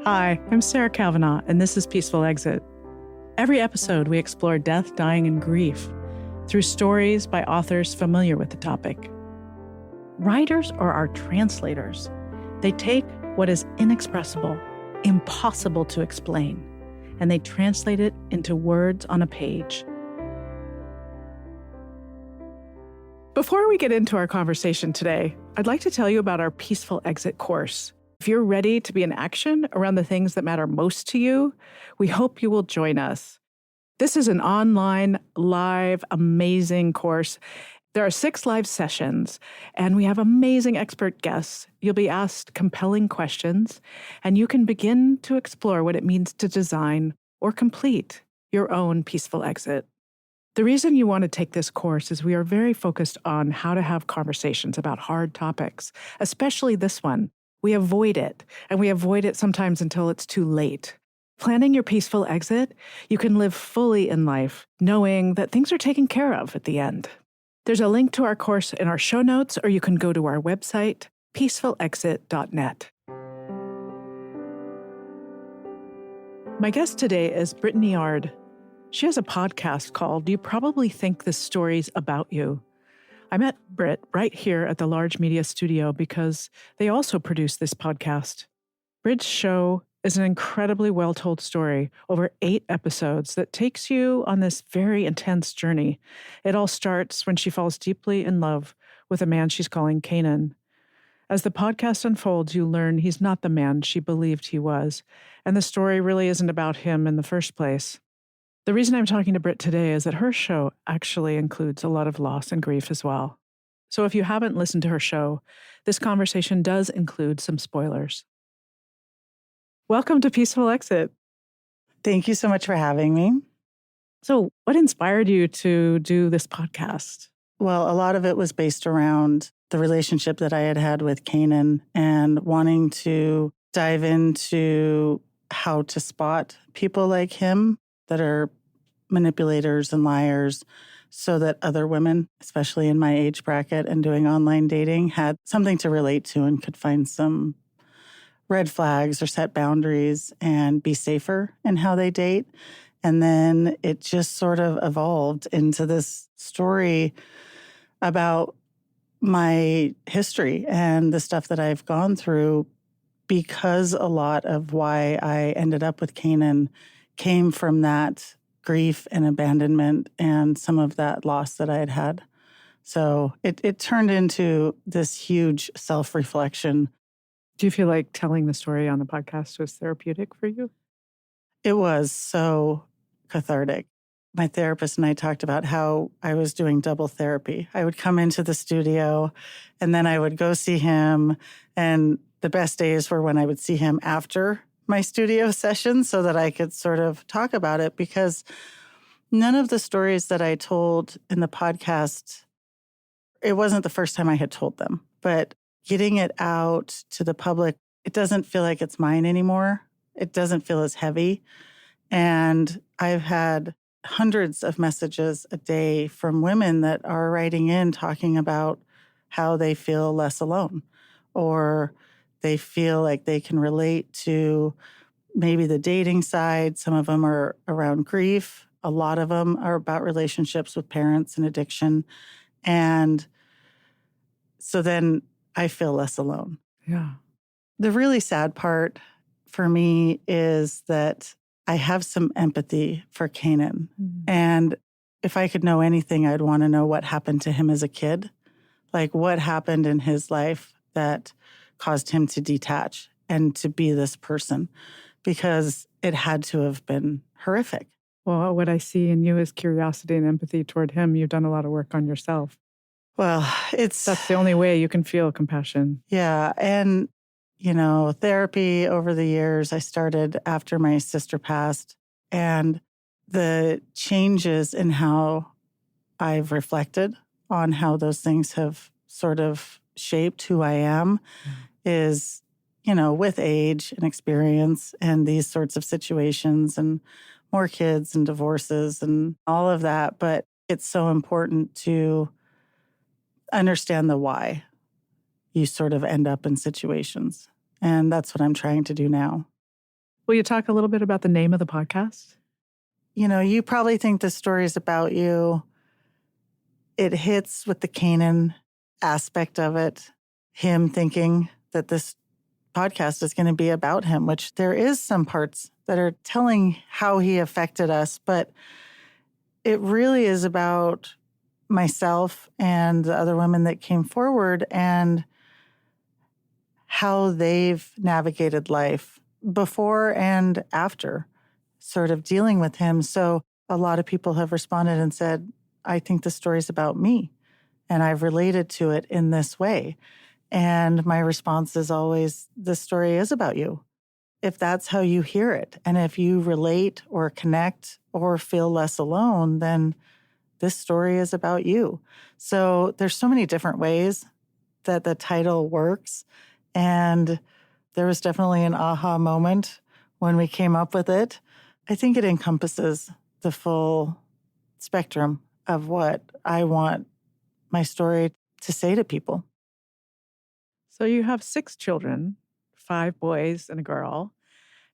Hi, I'm Sarah Kavanaugh, and this is Peaceful Exit. Every episode, we explore death, dying, and grief through stories by authors familiar with the topic. Writers are our translators. They take what is inexpressible, impossible to explain, and they translate it into words on a page. Before we get into our conversation today, I'd like to tell you about our Peaceful Exit course. If you're ready to be in action around the things that matter most to you, we hope you will join us. This is an online, live, amazing course. There are 6 live sessions, and we have amazing expert guests. You'll be asked compelling questions, and you can begin to explore what it means to design or complete your own peaceful exit. The reason you want to take this course is we are very focused on how to have conversations about hard topics, especially this one. We avoid it, and we avoid it sometimes until it's too late. Planning your peaceful exit, you can live fully in life, knowing that things are taken care of at the end. There's a link to our course in our show notes, or you can go to our website, peacefulexit.net. My guest today is Brittani Ard. She has a podcast called You Probably Think This Story's About You. I met Britt right here at the Large Media Studio because they also produce this podcast. Britt's show is an incredibly well-told story over 8 episodes that takes you on this very intense journey. It all starts when she falls deeply in love with a man she's calling Kanan. As the podcast unfolds, you learn he's not the man she believed he was, and the story really isn't about him in the first place. The reason I'm talking to Britt today is that her show actually includes a lot of loss and grief as well. So if you haven't listened to her show, this conversation does include some spoilers. Welcome to Peaceful Exit. Thank you so much for having me. So what inspired you to do this podcast? Well, a lot of it was based around the relationship that I had had with Kanan and wanting to dive into how to spot people like him that are manipulators and liars so that other women, especially in my age bracket and doing online dating, had something to relate to and could find some red flags or set boundaries and be safer in how they date. And then it just sort of evolved into this story about my history and the stuff that I've gone through, because a lot of why I ended up with Kanan came from that grief and abandonment and some of that loss that I had had. So it turned into this huge self-reflection. Do you feel like telling the story on the podcast was therapeutic for you? It was so cathartic. My therapist and I talked about how I was doing double therapy. I would come into the studio and then I would go see him. And the best days were when I would see him after my studio session so that I could sort of talk about it, because none of the stories that I told in the podcast, it wasn't the first time I had told them, but getting it out to the public, it doesn't feel like it's mine anymore. It doesn't feel as heavy. And I've had hundreds of messages a day from women that are writing in talking about how they feel less alone, or they feel like they can relate to maybe the dating side. Some of them are around grief. A lot of them are about relationships with parents and addiction. And so then I feel less alone. Yeah. The really sad part for me is that I have some empathy for Kanan. And if I could know anything, I'd want to know what happened to him as a kid. Like what happened in his life that caused him to detach and to be this person, because it had to have been horrific. Well, what I see in you is curiosity and empathy toward him. You've done a lot of work on yourself. Well, That's the only way you can feel compassion. Yeah. And, therapy over the years, I started after my sister passed, and the changes in how I've reflected on how those things have sort of shaped who I am is, with age and experience and these sorts of situations and more kids and divorces and all of that. But it's so important to understand the why you sort of end up in situations. And that's what I'm trying to do now. Will you talk a little bit about the name of the podcast? You probably think this story is about you. It hits with the Kanan aspect of it, him thinking that this podcast is going to be about him, which there is some parts that are telling how he affected us, but it really is about myself and the other women that came forward and how they've navigated life before and after sort of dealing with him. So a lot of people have responded and said, I think the story's about me and I've related to it in this way. And my response is always, the story is about you. If that's how you hear it, and if you relate or connect or feel less alone, then this story is about you. So there's so many different ways that the title works. And there was definitely an aha moment when we came up with it. I think it encompasses the full spectrum of what I want my story to say to people. So you have 6 children, 5 boys and a girl,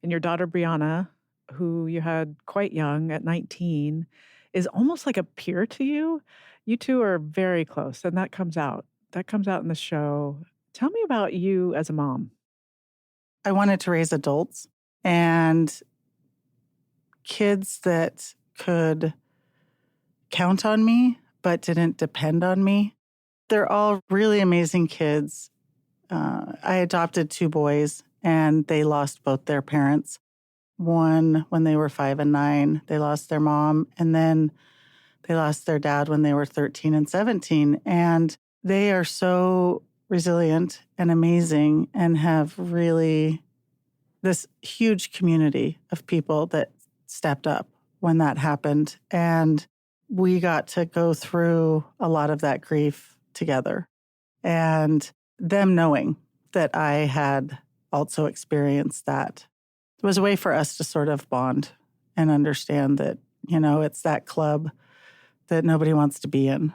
and your daughter Brianna, who you had quite young at 19, is almost like a peer to you. You two are very close, and that comes out. That comes out in the show. Tell me about you as a mom. I wanted to raise adults and kids that could count on me, but didn't depend on me. They're all really amazing kids. I adopted 2 boys, and they lost both their parents. One when they were 5 and 9, they lost their mom, and then they lost their dad when they were 13 and 17. And they are so resilient and amazing and have really this huge community of people that stepped up when that happened. And we got to go through a lot of that grief together. And them knowing that I had also experienced that was a way for us to sort of bond and understand that, it's that club that nobody wants to be in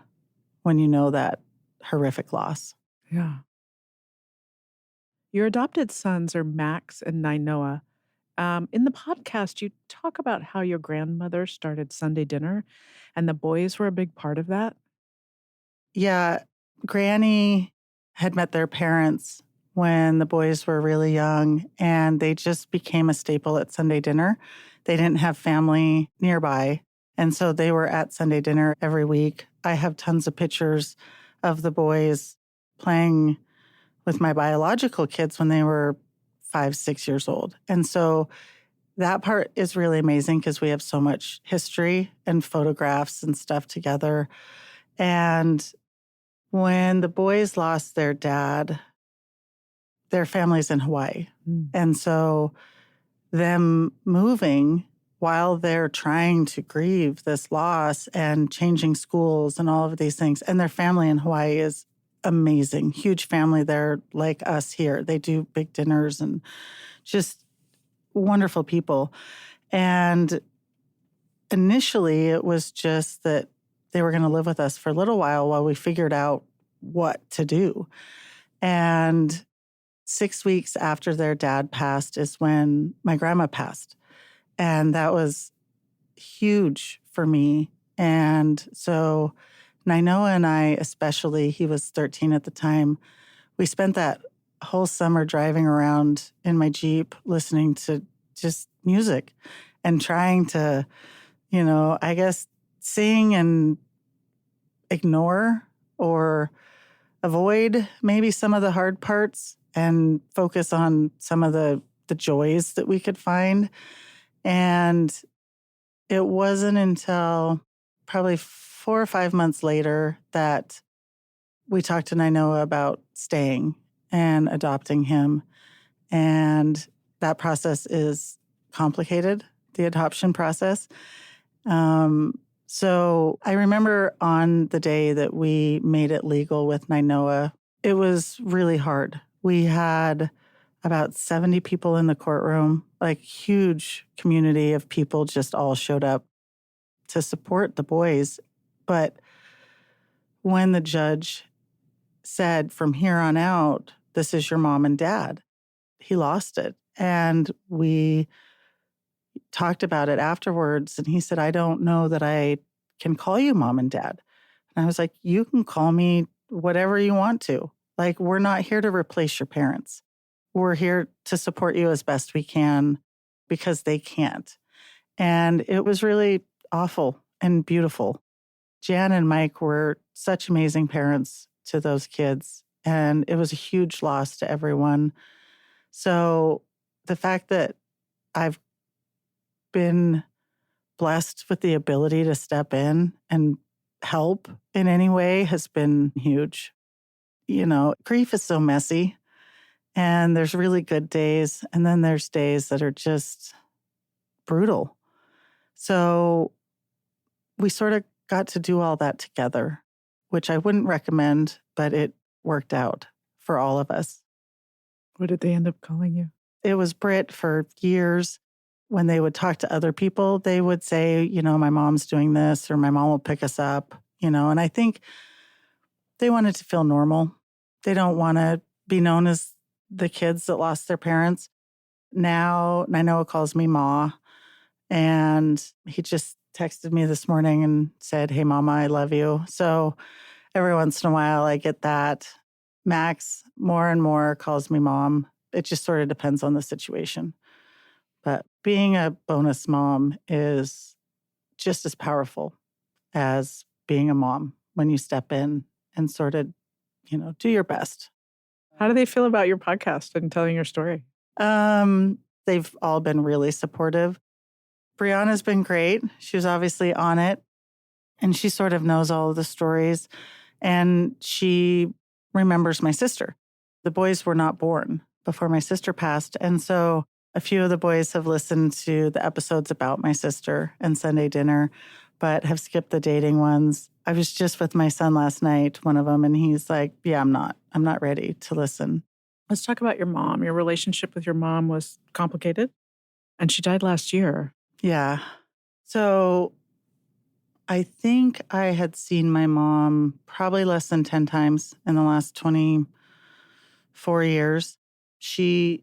when you know that horrific loss. Yeah. Your adopted sons are Max and Nainoa. In the podcast, you talk about how your grandmother started Sunday dinner, and the boys were a big part of that. Yeah, Granny had met their parents when the boys were really young, and they just became a staple at Sunday dinner. They didn't have family nearby, and so they were at Sunday dinner every week. I have tons of pictures of the boys playing with my biological kids when they were 5, 6 years old. And so that part is really amazing because we have so much history and photographs and stuff together. And when the boys lost their dad, their family's in Hawaii. And so them moving while they're trying to grieve this loss and changing schools and all of these things, and their family in Hawaii is amazing. Huge family. They're like us here. They do big dinners and just wonderful people. And initially, it was just that they were going to live with us for a little while we figured out what to do. And 6 weeks after their dad passed is when my grandma passed. And that was huge for me. And so Nainoa and I, especially, he was 13 at the time, we spent that whole summer driving around in my Jeep listening to just music and trying to, I guess, sing and ignore or avoid maybe some of the hard parts and focus on some of the joys that we could find. And it wasn't until probably 4 or 5 months later that we talked to Nainoa about staying and adopting him. And that process is complicated, the adoption process. So I remember on the day that we made it legal with Nainoa, it was really hard. We had about 70 people in the courtroom, like huge community of people just all showed up to support the boys. But when the judge said, from here on out, this is your mom and dad, he lost it. And we talked about it afterwards. And he said, I don't know that I can call you mom and dad. And I was like, you can call me whatever you want to. Like, we're not here to replace your parents. We're here to support you as best we can because they can't. And it was really awful and beautiful. Jan and Mike were such amazing parents to those kids, and it was a huge loss to everyone. So the fact that I've been blessed with the ability to step in and help in any way has been huge. You know, grief is so messy, and there's really good days, and then there's days that are just brutal. So we sort of got to do all that together, which I wouldn't recommend, but it worked out for all of us. What did they end up calling you? It was Britt for years. When they would talk to other people, they would say, you know, my mom's doing this or my mom will pick us up, you know, and I think they wanted to feel normal. They don't want to be known as the kids that lost their parents. Now, Nainoa calls me Ma, and he just texted me this morning and said, hey, Mama, I love you. So every once in a while, I get that. Max, more and more, calls me Mom. It just sort of depends on the situation. But being a bonus mom is just as powerful as being a mom when you step in and sort of, you know, do your best. How do they feel about your podcast and telling your story? They've all been really supportive. Brianna's been great. She was obviously on it, and she sort of knows all of the stories, and she remembers my sister. The boys were not born before my sister passed, and so a few of the boys have listened to the episodes about my sister and Sunday dinner, but have skipped the dating ones. I was just with my son last night, one of them, and he's like, yeah, I'm not ready to listen. Let's talk about your mom. Your relationship with your mom was complicated, and she died last year. Yeah. So I think I had seen my mom probably less than 10 times in the last 24 years. She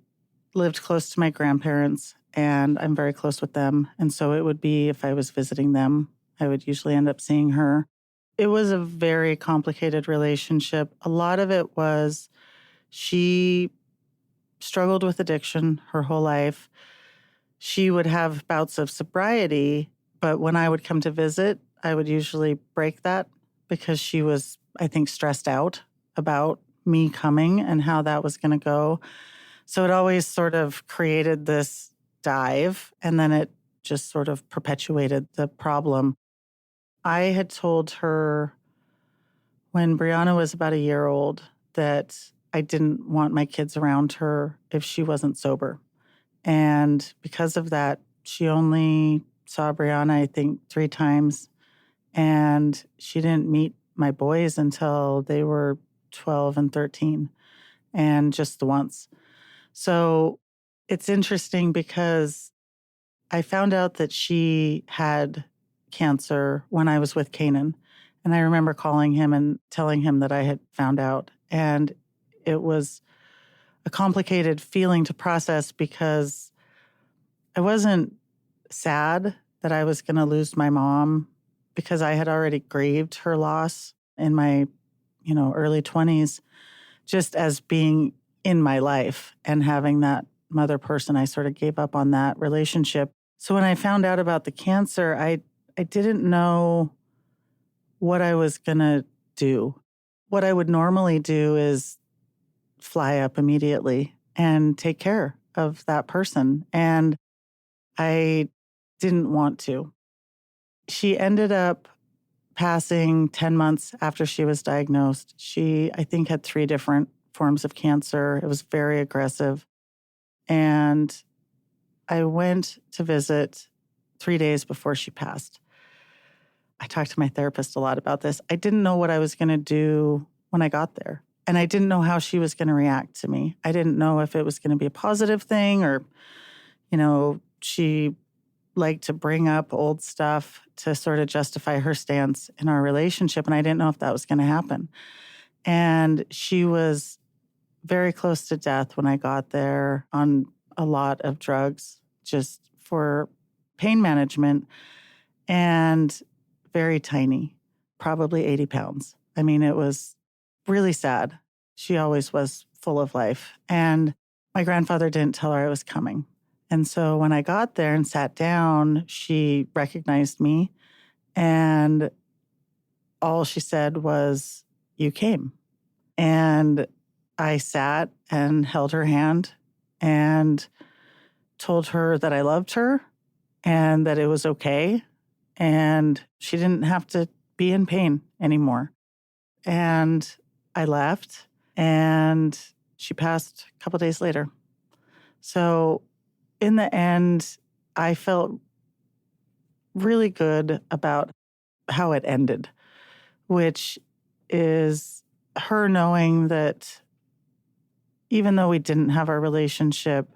lived close to my grandparents, and I'm very close with them. And so it would be if I was visiting them, I would usually end up seeing her. It was a very complicated relationship. A lot of it was she struggled with addiction her whole life. She would have bouts of sobriety, but when I would come to visit, I would usually break that because she was, I think, stressed out about me coming and how that was going to go. So it always sort of created this dive, and then it just sort of perpetuated the problem. I had told her when Brianna was about a year old that I didn't want my kids around her if she wasn't sober. And because of that, she only saw Brianna, I think, 3 times. And she didn't meet my boys until they were 12 and 13, and just the once. So it's interesting because I found out that she had cancer when I was with Kanan. And I remember calling him and telling him that I had found out. And it was a complicated feeling to process because I wasn't sad that I was going to lose my mom because I had already grieved her loss in my, early 20s, just as being in my life and having that mother person. I sort of gave up on that relationship. So when I found out about the cancer, I didn't know what I was going to do. What I would normally do is fly up immediately and take care of that person. And I didn't want to. She ended up passing 10 months after she was diagnosed. She, I think, had 3 different forms of cancer. It was very aggressive. And I went to visit 3 days before she passed. I talked to my therapist a lot about this. I didn't know what I was going to do when I got there. And I didn't know how she was going to react to me. I didn't know if it was going to be a positive thing or, she liked to bring up old stuff to sort of justify her stance in our relationship. And I didn't know if that was going to happen. And she was very close to death when I got there on a lot of drugs just for pain management, and very tiny, probably 80 pounds. I mean, it was really sad. She always was full of life. And my grandfather didn't tell her I was coming. And so when I got there and sat down, she recognized me. And all she said was, "You came." And I sat and held her hand and told her that I loved her and that it was okay. And she didn't have to be in pain anymore. And I left, and she passed a couple days later. So in the end, I felt really good about how it ended, which is her knowing that even though we didn't have our relationship,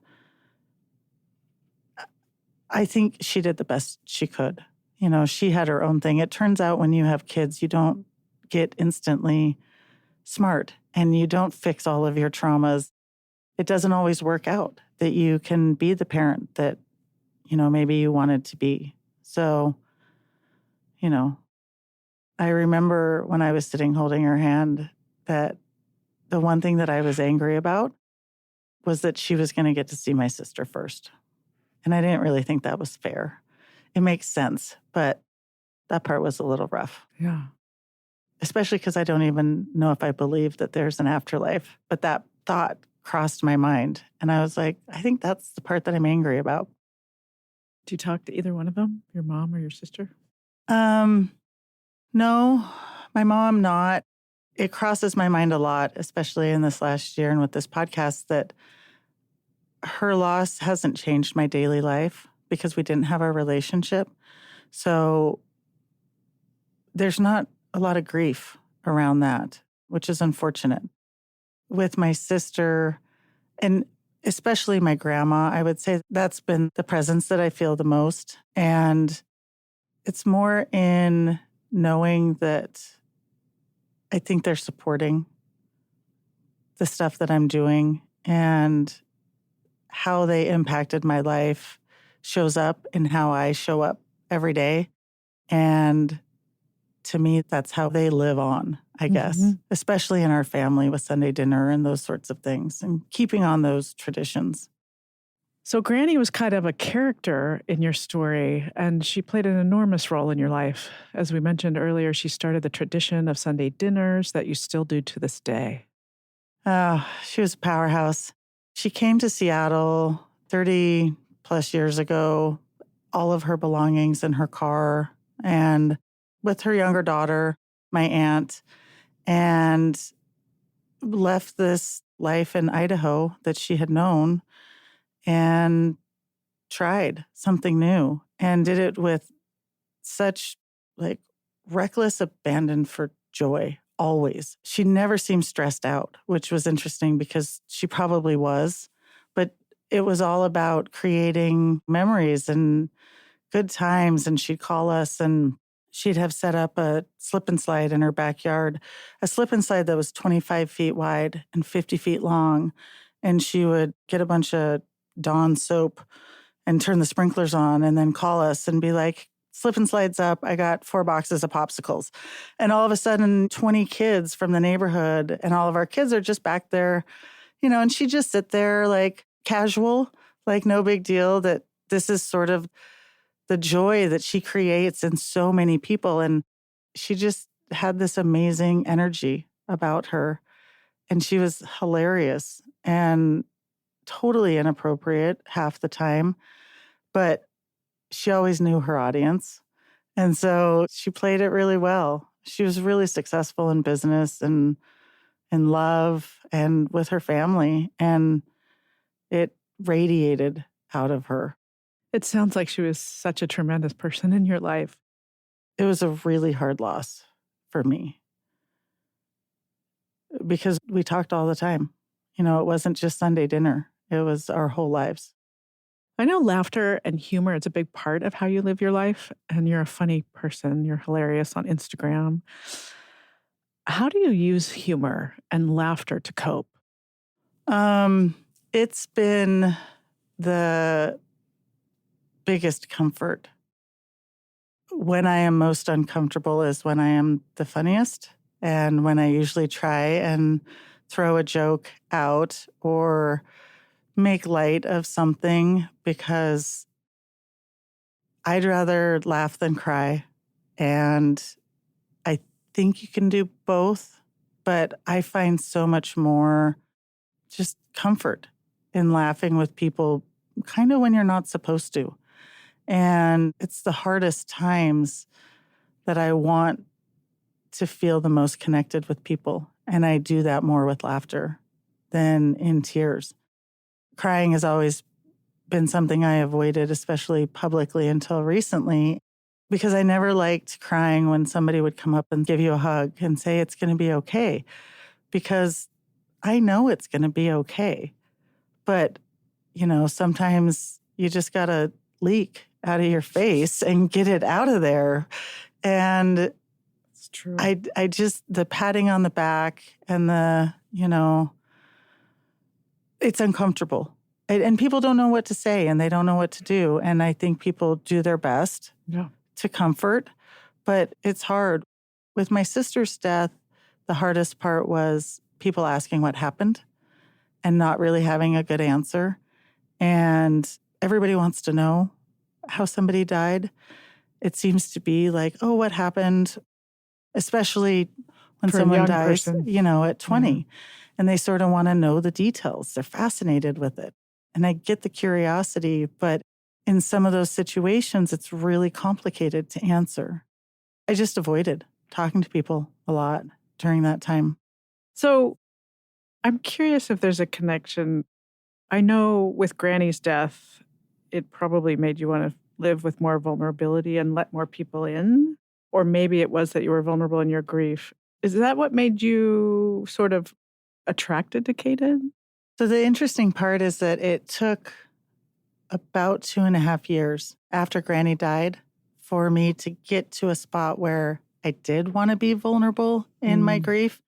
I think she did the best she could. You know, she had her own thing. It turns out when you have kids, you don't get instantly smart and you don't fix all of your traumas. It doesn't always work out that you can be the parent that, maybe you wanted to be. So, I remember when I was sitting holding her hand that the one thing that I was angry about was that she was going to get to see my sister first. And I didn't really think that was fair. It makes sense, but that part was a little rough. Yeah. Especially because I don't even know if I believe that there's an afterlife. But that thought crossed my mind. And I was like, I think that's the part that I'm angry about. Do you talk to either one of them, your mom or your sister? No, my mom not. It crosses my mind a lot, especially in this last year and with this podcast, that her loss hasn't changed my daily life because we didn't have our relationship. So there's not a lot of grief around that, which is unfortunate. With my sister, and especially my grandma, I would say that's been the presence that I feel the most. And it's more in knowing that I think they're supporting the stuff that I'm doing, and how they impacted my life shows up in how I show up every day. And to me, that's how they live on, I guess, especially in our family with Sunday dinner and those sorts of things, and keeping on those traditions. So Granny was kind of a character in your story, and she played an enormous role in your life. As we mentioned earlier, she started the tradition of Sunday dinners that you still do to this day. She was a powerhouse. She came to Seattle 30 plus years ago, all of her belongings in her car, and with her younger daughter, my aunt, and left this life in Idaho that she had known and tried something new, and did it with such reckless abandon for joy. Always. She never seemed stressed out, which was interesting because she probably was, but it was all about creating memories and good times. And she'd call us, and she'd have set up a slip and slide in her backyard, a slip and slide that was 25 feet wide and 50 feet long. And she would get a bunch of Dawn soap and turn the sprinklers on and then call us and be like, "Slip and slides up. I got 4 boxes of popsicles." And all of a sudden, 20 kids from the neighborhood, and all of our kids are just back there, and she'd just sit there like casual, like no big deal, that this is sort of the joy that she creates in so many people. And she just had this amazing energy about her. And she was hilarious and totally inappropriate half the time, but she always knew her audience. And so she played it really well. She was really successful in business and in love and with her family. And it radiated out of her. It sounds like she was such a tremendous person in your life. It was a really hard loss for me because we talked all the time. It wasn't just Sunday dinner. It was our whole lives. I know laughter and humor is a big part of how you live your life, and you're a funny person. You're hilarious on Instagram. How do you use humor and laughter to cope? It's been the biggest comfort. When I am most uncomfortable is when I am the funniest, and when I usually try and throw a joke out or make light of something, because I'd rather laugh than cry. And I think you can do both, but I find so much more just comfort in laughing with people kind of when you're not supposed to. And it's the hardest times that I want to feel the most connected with people. And I do that more with laughter than in tears. Crying has always been something I avoided, especially publicly, until recently, because I never liked crying when somebody would come up and give you a hug and say it's going to be okay, because I know it's going to be okay. But, sometimes you just got to leak out of your face and get it out of there. And It's true. I just, the patting on the back and it's uncomfortable. And people don't know what to say and they don't know what to do. And I think people do their best to comfort, but it's hard. With my sister's death, the hardest part was people asking what happened and not really having a good answer. And everybody wants to know how somebody died. It seems to be like, oh, what happened? Especially when For a someone young dies, person. at 20. And they sort of want to know the details. They're fascinated with it. And I get the curiosity, but in some of those situations, it's really complicated to answer. I just avoided talking to people a lot during that time. So I'm curious if there's a connection. I know with Granny's death, it probably made you want to live with more vulnerability and let more people in. Or maybe it was that you were vulnerable in your grief. Is that what made you sort of attracted to Kanan? So the interesting part is that it took about 2.5 years after Granny died for me to get to a spot where I did want to be vulnerable in my grief.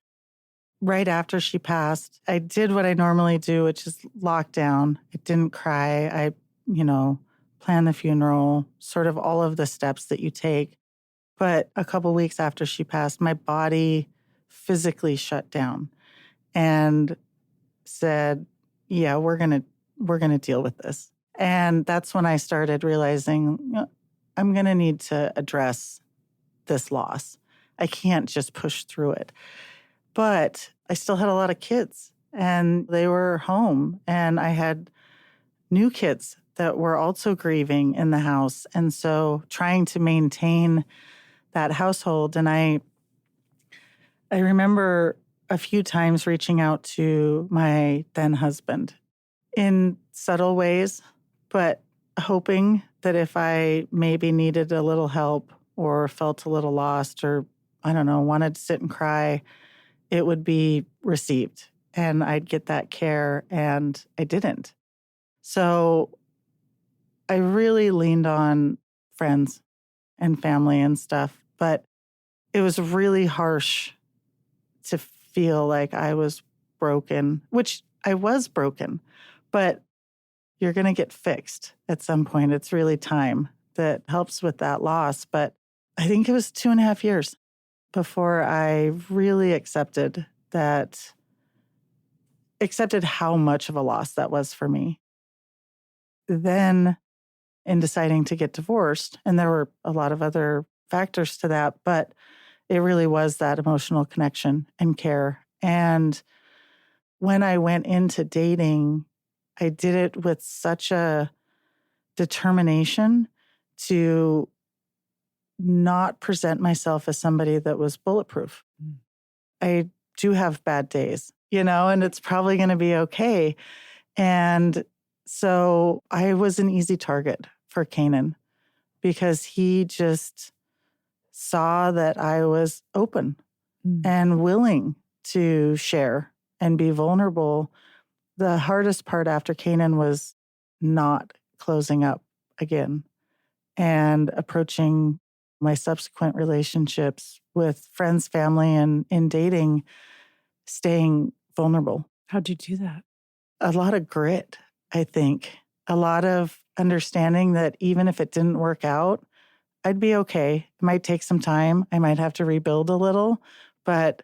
Right after she passed, I did what I normally do, which is lock down. I didn't cry. I, planned the funeral, sort of all of the steps that you take. But a couple weeks after she passed, my body physically shut down and said, yeah, we're going to deal with this. And that's when I started realizing, I'm going to need to address this loss. I can't just push through it. But I still had a lot of kids and they were home, and I had new kids that were also grieving in the house. And so trying to maintain that household. And I remember a few times reaching out to my then husband in subtle ways, but hoping that if I maybe needed a little help or felt a little lost or, I don't know, wanted to sit and cry, it would be received and I'd get that care, and I didn't. So I really leaned on friends and family and stuff, but it was really harsh to feel like I was broken, which I was broken, but you're going to get fixed at some point. It's really time that helps with that loss. But I think it was 2.5 years before I really accepted how much of a loss that was for me. Then in deciding to get divorced, and there were a lot of other factors to that, but it really was that emotional connection and care. And when I went into dating, I did it with such a determination to not present myself as somebody that was bulletproof. I do have bad days, and it's probably going to be okay. And so I was an easy target for Kanan because he just saw that I was open and willing to share and be vulnerable. The hardest part after Kanan was not closing up again and approaching my subsequent relationships with friends, family, and in dating, staying vulnerable. How'd you do that? A lot of grit, I think. a lot of understanding that even if it didn't work out, I'd be okay. It might take some time. I might have to rebuild a little, but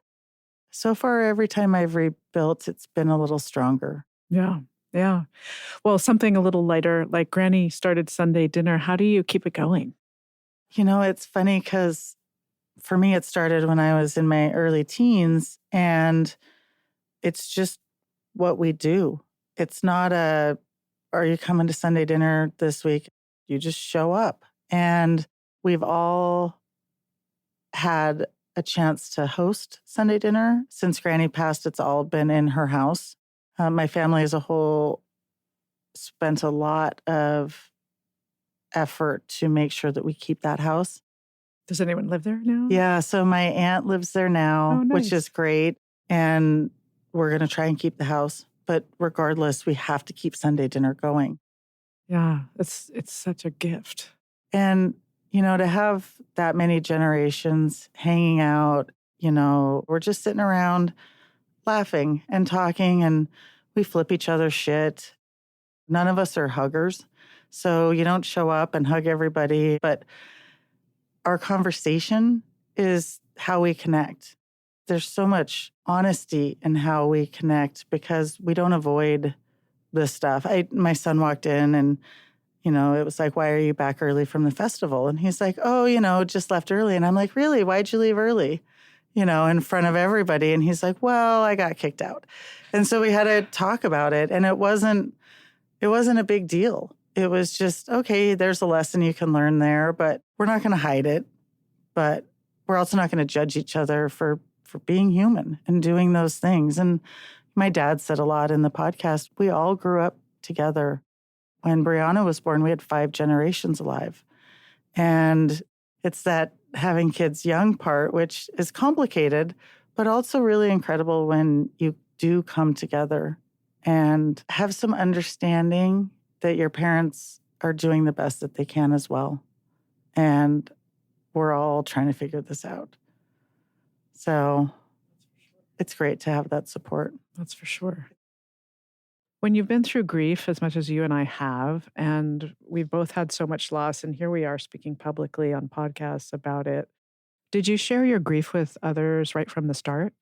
so far, every time I've rebuilt, it's been a little stronger. Yeah. Yeah. Well, something a little lighter, like Granny started Sunday dinner. How do you keep it going? It's funny because for me, it started when I was in my early teens, and it's just what we do. It's not are you coming to Sunday dinner this week? You just show up. And we've all had a chance to host Sunday dinner. Since Granny passed, it's all been in her house. My family as a whole spent a lot of effort to make sure that we keep that house. Does anyone live there now? Yeah, so my aunt lives there now, Oh, which nice. is great. And we're going to try and keep the house. But regardless, we have to keep Sunday dinner going. Yeah, it's such a gift. And, to have that many generations hanging out, we're just sitting around laughing and talking, and we flip each other's shit. None of us are huggers. So you don't show up and hug everybody, but our conversation is how we connect. There's so much honesty in how we connect because we don't avoid this stuff. My son walked in and, it was like, why are you back early from the festival? And he's like, oh, just left early. And I'm like, really? Why'd you leave early? In front of everybody. And he's like, well, I got kicked out. And so we had to talk about it. And it wasn't a big deal. It was just, okay, there's a lesson you can learn there, but we're not going to hide it. But we're also not going to judge each other for being human and doing those things. And my dad said a lot in the podcast, we all grew up together. When Brianna was born, we had 5 generations alive. And it's that having kids young part, which is complicated, but also really incredible when you do come together and have some understanding that your parents are doing the best that they can as well. And we're all trying to figure this out. So it's great to have that support. That's for sure. When you've been through grief as much as you and I have, and we've both had so much loss, and here we are speaking publicly on podcasts about it, did you share your grief with others right from the start?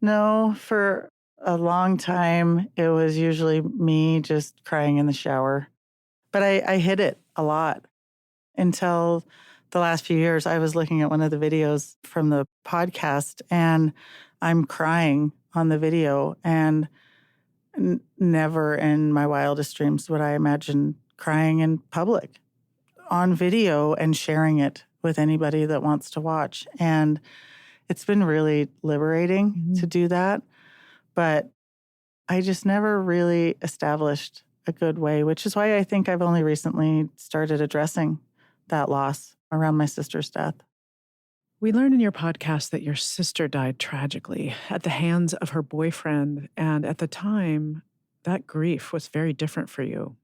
No, for a long time, it was usually me just crying in the shower. But I hid it a lot until the last few years. I was looking at one of the videos from the podcast, and I'm crying on the video. And never in my wildest dreams would I imagine crying in public on video and sharing it with anybody that wants to watch. And it's been really liberating to do that. But I just never really established a good way, which is why I think I've only recently started addressing that loss around my sister's death. We learned in your podcast that your sister died tragically at the hands of her boyfriend. And at the time, that grief was very different for you.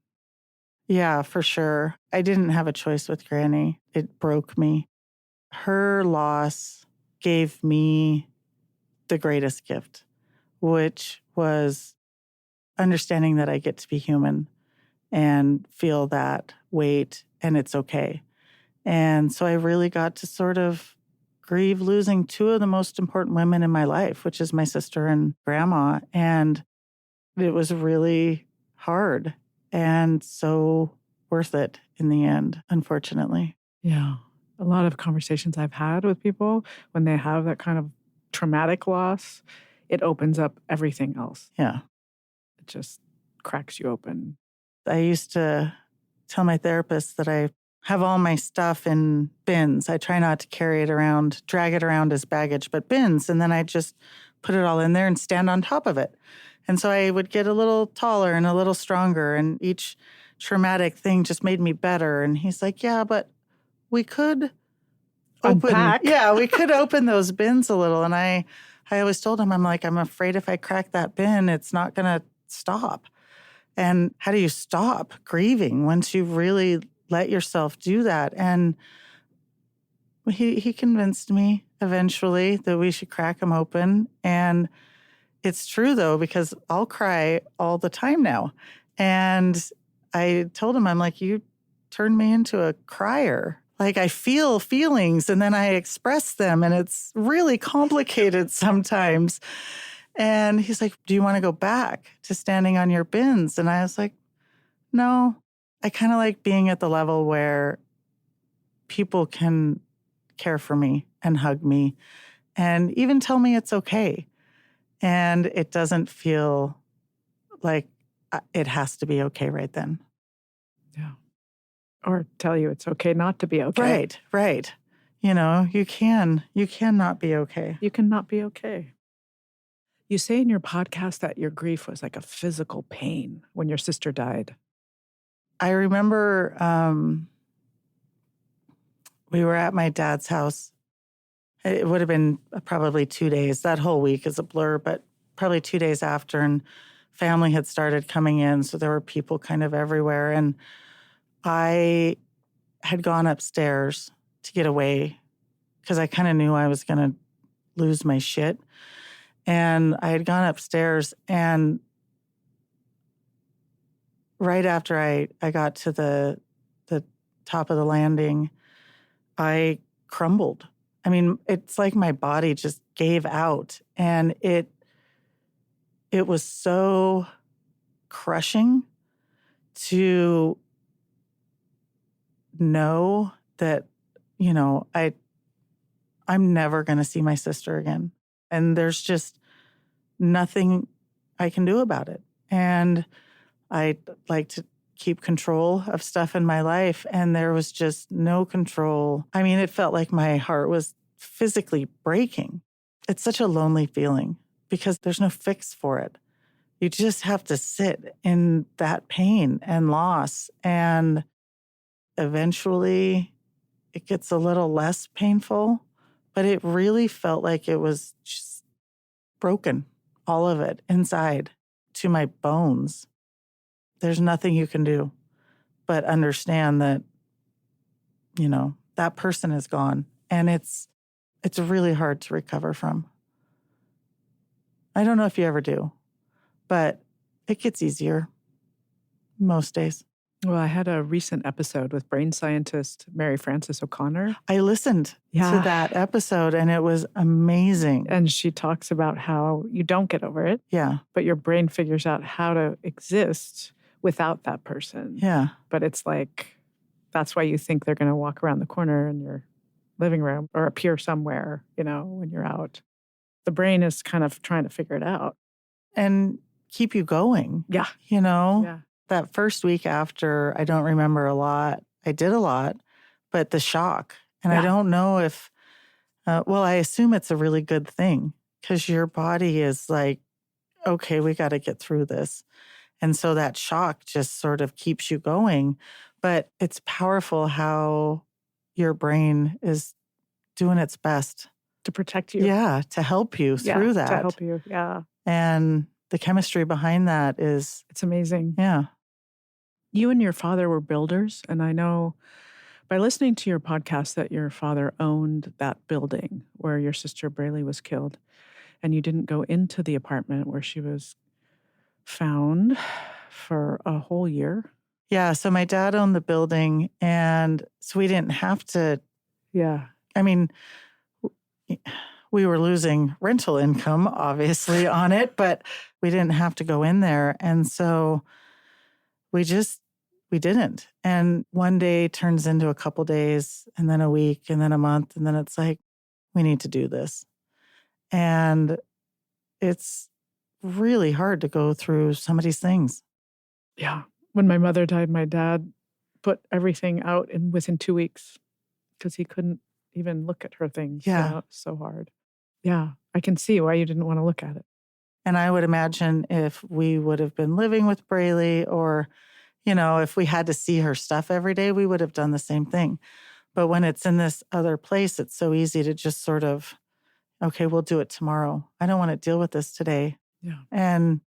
Yeah, for sure. I didn't have a choice with Granny. It broke me. Her loss gave me the greatest gift, which was understanding that I get to be human and feel that weight and it's okay. And so I really got to sort of grieve losing 2 of the most important women in my life, which is my sister and grandma. And it was really hard and so worth it in the end, unfortunately. Yeah. A lot of conversations I've had with people when they have that kind of traumatic loss, it opens up everything else. Yeah. It just cracks you open. I used to tell my therapist that I have all my stuff in bins. I try not to carry it around, drag it around as baggage, but bins. And then I just put it all in there and stand on top of it. And so I would get a little taller and a little stronger, and each traumatic thing just made me better. And he's like, yeah, but we could Unpack. we could open those bins a little. And I always told him, I'm like, I'm afraid if I crack that bin, it's not going to stop. And how do you stop grieving once you really let yourself do that? And he convinced me eventually that we should crack them open. And it's true, though, because I'll cry all the time now. And I told him, I'm like, you turned me into a crier. Like, I feel feelings and then I express them, and it's really complicated sometimes. And he's like, do you want to go back to standing on your bins? And I was like, no, I kind of like being at the level where people can care for me and hug me and even tell me it's okay. And it doesn't feel like it has to be okay right then. Yeah. Or tell you it's okay not to be okay. Right, right. You cannot be okay. You cannot be okay. You say in your podcast that your grief was like a physical pain when your sister died. I remember we were at my dad's house. It would have been probably 2 days. That whole week is a blur, but probably 2 days after, and family had started coming in, so there were people kind of everywhere. And I had gone upstairs to get away because I kind of knew I was going to lose my shit. And I had gone upstairs, and right after I got to the top of the landing, I crumbled. I mean, it's like my body just gave out, and it was so crushing to know that, I'm never going to see my sister again. And there's just nothing I can do about it. And I like to keep control of stuff in my life, and there was just no control. I mean, it felt like my heart was physically breaking. It's such a lonely feeling because there's no fix for it. You just have to sit in that pain and loss, and eventually it gets a little less painful, but it really felt like it was just broken, all of it inside to my bones. There's nothing you can do but understand that, that person is gone, and it's really hard to recover from. I don't know if you ever do, but it gets easier most days. Well, I had a recent episode with brain scientist Mary Frances O'Connor. I listened to that episode, and it was amazing. And she talks about how you don't get over it. Yeah. But your brain figures out how to exist without that person. Yeah. But it's like, that's why you think they're going to walk around the corner in your living room or appear somewhere, when you're out. The brain is kind of trying to figure it out. And keep you going. Yeah. Yeah. That first week after, I don't remember a lot. I did a lot, but the shock. And I don't know if, I assume it's a really good thing because your body is like, okay, we got to get through this. And so that shock just sort of keeps you going. But it's powerful how your brain is doing its best to protect you. Yeah, to help you through that. To help you, yeah. And the chemistry behind that is... It's amazing. Yeah. You and your father were builders, and I know by listening to your podcast that your father owned that building where your sister Braley was killed, and you didn't go into the apartment where she was found for a whole year. Yeah, so my dad owned the building, and so we didn't have to... Yeah. I mean, we were losing rental income, obviously, on it, but we didn't have to go in there. And so we didn't. And one day turns into a couple days, and then a week, and then a month, and then it's like, we need to do this. And it's really hard to go through some of these things. Yeah. When my mother died, my dad put everything out within 2 weeks because he couldn't even look at her things. Yeah. It's so hard. Yeah. I can see why you didn't want to look at it. And I would imagine if we would have been living with Braley, or, if we had to see her stuff every day, we would have done the same thing. But when it's in this other place, it's so easy to just sort of, okay, we'll do it tomorrow. I don't want to deal with this today. Yeah. And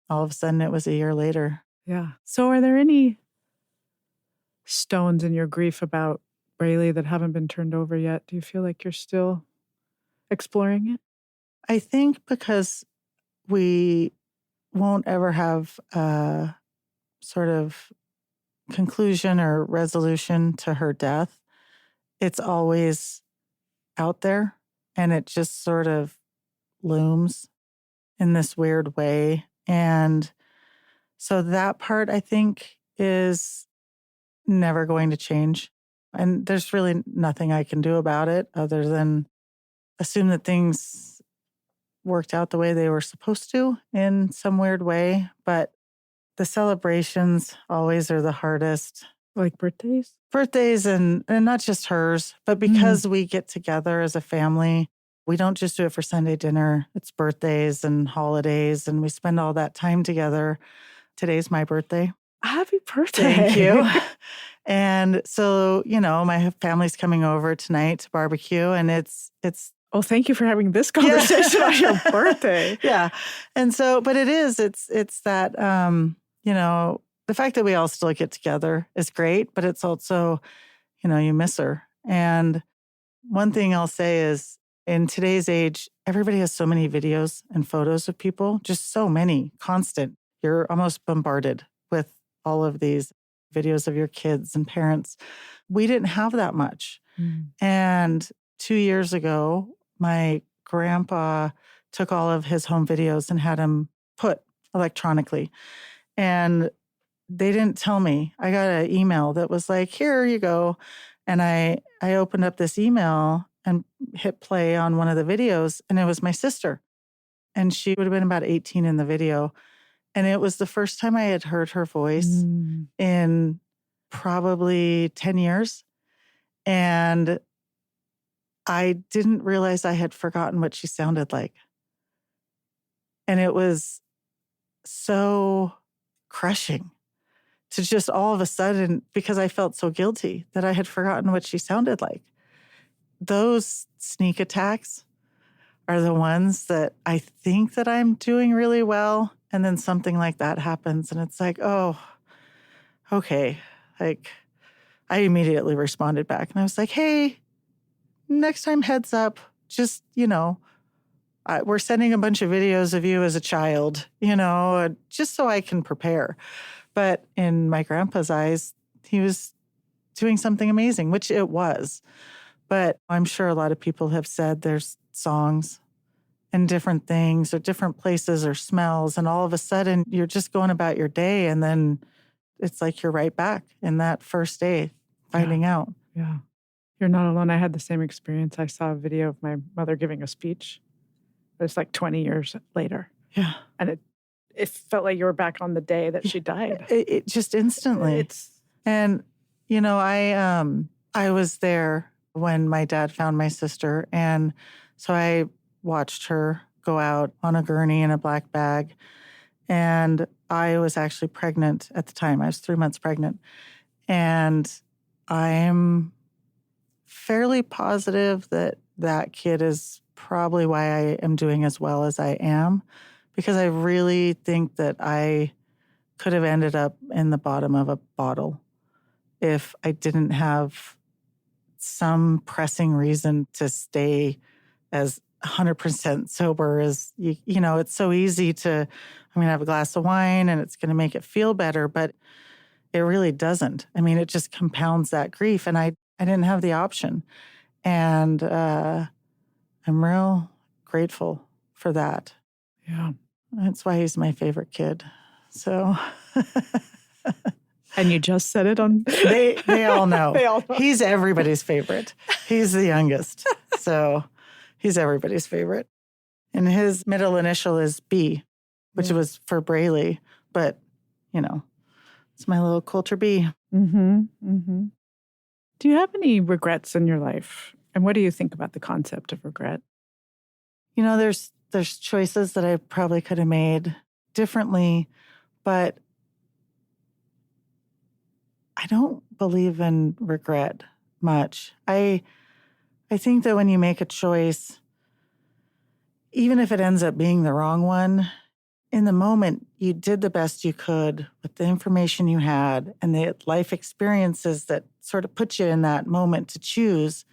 all of a sudden it was a year later. Yeah. So are there any stones in your grief about Braley that haven't been turned over yet? Do you feel like you're still exploring it? I think because we won't ever have a sort of conclusion or resolution to her death. It's always out there, and it just sort of looms in this weird way. And so that part, I think, is never going to change. And there's really nothing I can do about it other than assume that things worked out the way they were supposed to in some weird way. But the celebrations always are the hardest. Like birthdays? Birthdays and not just hers, but because we get together as a family, we don't just do it for Sunday dinner. It's birthdays and holidays, and we spend all that time together. Today's my birthday. Happy birthday. Thank you. And so, my family's coming over tonight to barbecue, and it's Oh, thank you for having this conversation on your birthday. Yeah. And so, but it's that, the fact that we all still get together is great, but it's also, you miss her. And one thing I'll say is in today's age, everybody has so many videos and photos of people, just so many, constant. You're almost bombarded with all of these videos of your kids and parents. We didn't have that much. And 2 years ago, my grandpa took all of his home videos and had them put electronically. And they didn't tell me. I got an email that was like, here you go. And I opened up this email and hit play on one of the videos, and it was my sister. And she would have been about 18 in the video. And it was the first time I had heard her voice in probably 10 years. And I didn't realize I had forgotten what she sounded like. And it was so crushing to just all of a sudden, because I felt so guilty that I had forgotten what she sounded like. Those sneak attacks are the ones that I think that I'm doing really well. And then something like that happens. And it's like, oh, okay. Like, I immediately responded back. And I was like, hey, next time, heads up. Just, we're sending a bunch of videos of you as a child, just so I can prepare. But in my grandpa's eyes, he was doing something amazing, which it was. But I'm sure a lot of people have said there's songs and different things or different places or smells. And all of a sudden, you're just going about your day. And then it's like you're right back in that first day finding out. Yeah. You're not alone. I had the same experience. I saw a video of my mother giving a speech. It was like 20 years later. Yeah. And it felt like you were back on the day that she died. It just instantly. And, I was there when my dad found my sister. And so I watched her go out on a gurney in a black bag. And I was actually pregnant at the time. I was 3 months pregnant. And I'm fairly positive that that kid is probably why I am doing as well as I am, because I really think that I could have ended up in the bottom of a bottle if I didn't have some pressing reason to stay as 100% sober as, it's so easy to, I'm going to have a glass of wine and it's going to make it feel better, but it really doesn't. I mean, it just compounds that grief. And I didn't have the option. And I'm real grateful for that. Yeah. That's why he's my favorite kid. So. And you just said it on. They all know. They all know. He's everybody's favorite. He's the youngest. So he's everybody's favorite. And his middle initial is B, which was for Braley. But, it's my little Coulter B. Mm-hmm. Mm-hmm. Do you have any regrets in your life? And what do you think about the concept of regret? There's choices that I probably could have made differently, but I don't believe in regret much. I think that when you make a choice, even if it ends up being the wrong one, in the moment, you did the best you could with the information you had and the life experiences that sort of put you in that moment to choose.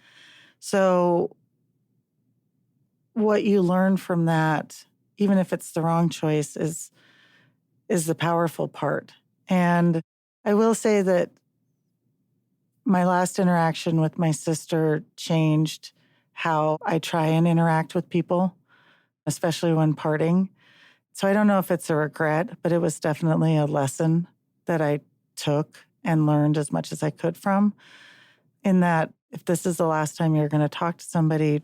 So what you learn from that even if it's the wrong choice, is the powerful part. And I will say that my last interaction with my sister changed how I try and interact with people, especially when parting. So I don't know if it's a regret, but it was definitely a lesson that I took and learned as much as I could from, in that if this is the last time you're going to talk to somebody,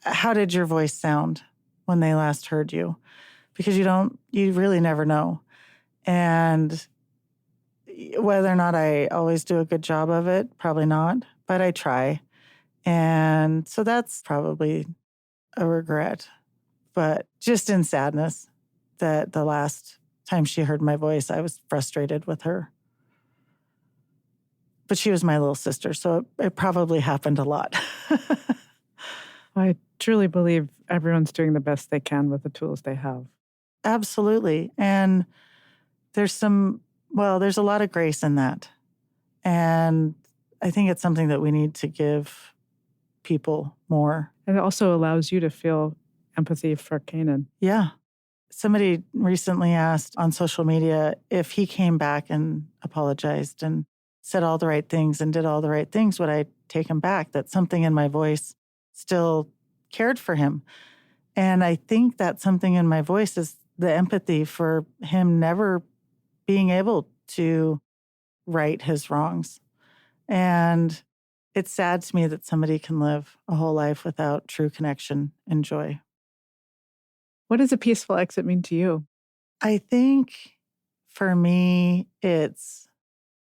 how did your voice sound when they last heard you? Because you really never know. And whether or not I always do a good job of it, probably not, but I try. And so that's probably a regret, but just in sadness that the last time she heard my voice, I was frustrated with her. But she was my little sister, so it probably happened a lot. I truly believe everyone's doing the best they can with the tools they have. Absolutely. And there's a lot of grace in that. And I think it's something that we need to give people more. And it also allows you to feel empathy for Kanan. Yeah. Somebody recently asked on social media if he came back and apologized and said all the right things and did all the right things, would I take him back? That something in my voice still cared for him. And I think that something in my voice is the empathy for him never being able to right his wrongs. And it's sad to me that somebody can live a whole life without true connection and joy. What does a peaceful exit mean to you? I think for me, it's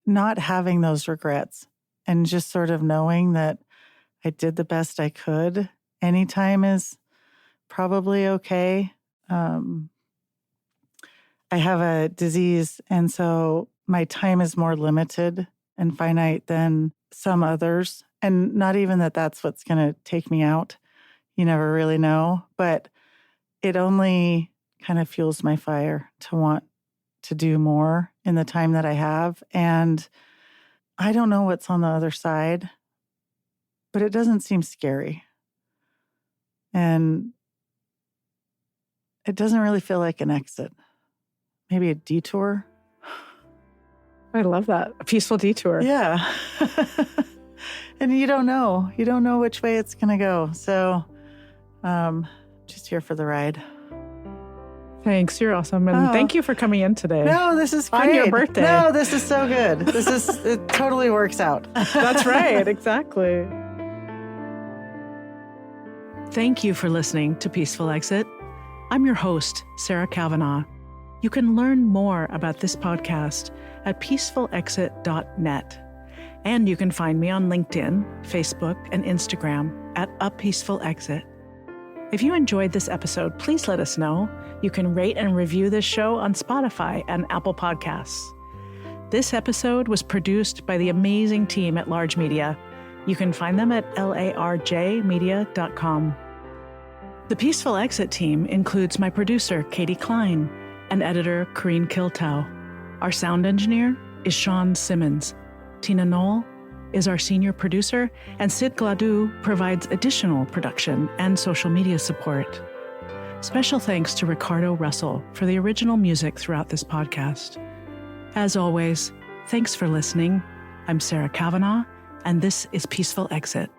not having those regrets and just sort of knowing that I did the best I could. Any time is probably okay. I have a disease, and so my time is more limited and finite than some others. And not even that that's what's going to take me out. You never really know. But it only kind of fuels my fire to want to do more in the time that I have. And I don't know what's on the other side, but it doesn't seem scary. And it doesn't really feel like an exit. Maybe a detour. I love that. A peaceful detour. Yeah. And you don't know. You don't know which way it's going to go. So just here for the ride. Thanks. You're awesome. And thank you for coming in today. No, this is great. On your birthday. No, this is so good. It totally works out. That's right. Exactly. Thank you for listening to Peaceful Exit. I'm your host, Sarah Kavanaugh. You can learn more about this podcast at peacefulexit.net. And you can find me on LinkedIn, Facebook, and Instagram at A Peaceful Exit. If you enjoyed this episode, please let us know. You can rate and review this show on Spotify and Apple Podcasts. This episode was produced by the amazing team at Large Media. You can find them at larjmedia.com. The Peaceful Exit team includes my producer, Katie Klein, and editor, Corrine Kiltow. Our sound engineer is Sean Simmons. Tina Knoll is our senior producer, and Sid Gladue provides additional production and social media support. Special thanks to Ricardo Russell for the original music throughout this podcast. As always, thanks for listening. I'm Sarah Kavanaugh, and this is Peaceful Exit.